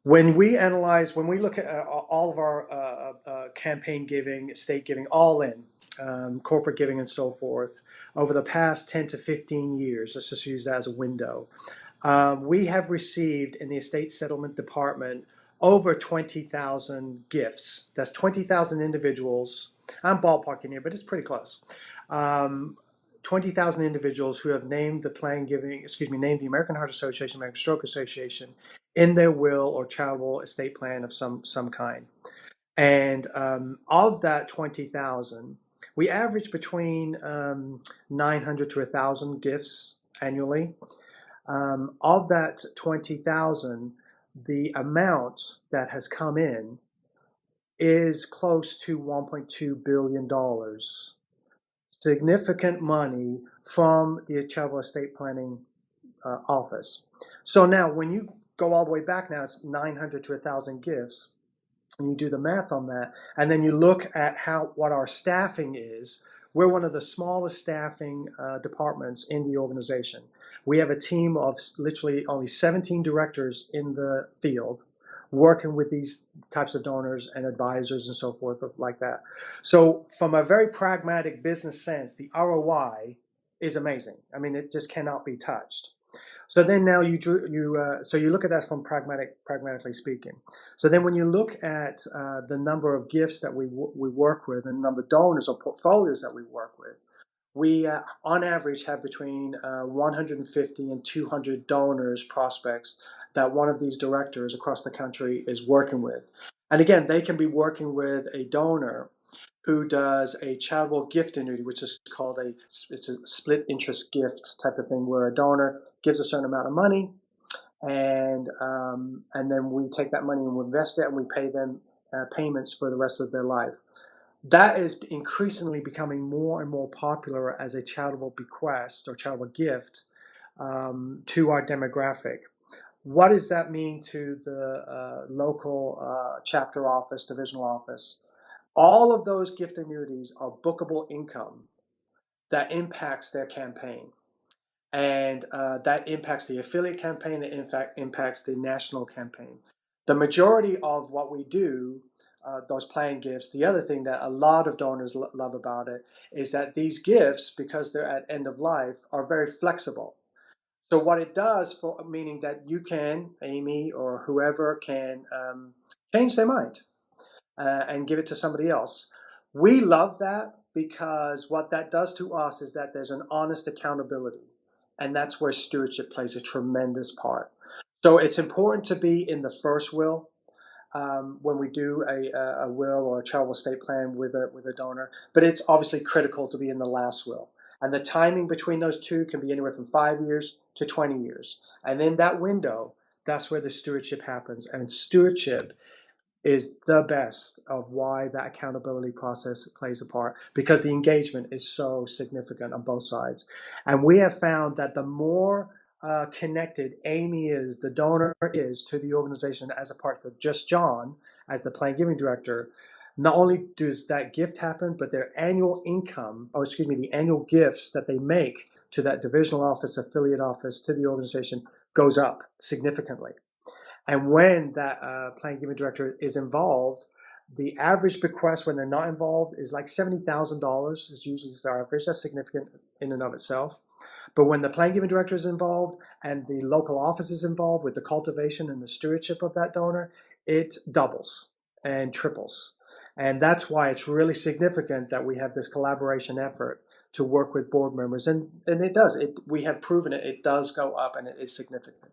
When we look at all of our campaign giving, state giving, all in, corporate giving and so forth, over the past 10 to 15 years, let's just use that as a window, we have received in the estate settlement department over 20,000 gifts. That's 20,000 individuals. I'm ballparking here, but it's pretty close. Um, 20,000 individuals who have named named the American Heart Association, American Stroke Association in their will or charitable estate plan of some kind. And of that 20,000, we average between 900 to 1,000 gifts annually. Of that 20,000, the amount that has come in is close to $1.2 billion. Significant money from the charitable estate planning office. So now when you go all the way back now, it's 900 to 1,000 gifts, and you do the math on that, and then you look at what our staffing is. We're one of the smallest staffing departments in the organization. We have a team of literally only 17 directors in the field working with these types of donors and advisors and so forth like that. So from a very pragmatic business sense, the ROI is amazing. I mean, it just cannot be touched. So then now so you look at that from pragmatically speaking. So then when you look at the number of gifts that we work with and the number of donors or portfolios that we work with, we on average have between 150 and 200 donors, prospects that one of these directors across the country is working with. And again, they can be working with a donor who does a charitable gift annuity, which is called it's a split interest gift type of thing, where a donor gives a certain amount of money, and then we take that money and we invest it, and we pay them payments for the rest of their life. That is increasingly becoming more and more popular as a charitable bequest or charitable gift to our demographic. What does that mean to the local chapter office, divisional office? All of those gift annuities are bookable income that impacts their campaign. And that impacts the affiliate campaign, that in fact impacts the national campaign. The majority of what we do, those plan gifts, the other thing that a lot of donors love about it is that these gifts, because they're at end of life, are very flexible. So what it does, meaning that you can, Amy or whoever, can change their mind and give it to somebody else. We love that because what that does to us is that there's an honest accountability. And that's where stewardship plays a tremendous part. So it's important to be in the first will when we do a will or a charitable estate plan with a donor. But it's obviously critical to be in the last will. And the timing between those two can be anywhere from 5 years to 20 years. And in that window, that's where the stewardship happens. And stewardship is the best of why that accountability process plays a part, because the engagement is so significant on both sides. And we have found that the more connected Amy is, the donor is, to the organization as a part of just John, as the plan giving director, not only does that gift happen, but their annual income, the annual gifts that they make to that divisional office, affiliate office, to the organization goes up significantly. And when that plan giving director is involved, the average bequest when they're not involved is like $70,000 is usually our average. That's significant in and of itself. But when the plan giving director is involved and the local office is involved with the cultivation and the stewardship of that donor, it doubles and triples. And that's why it's really significant that we have this collaboration effort to work with board members. And it does. We have proven it. It does go up, and it is significant.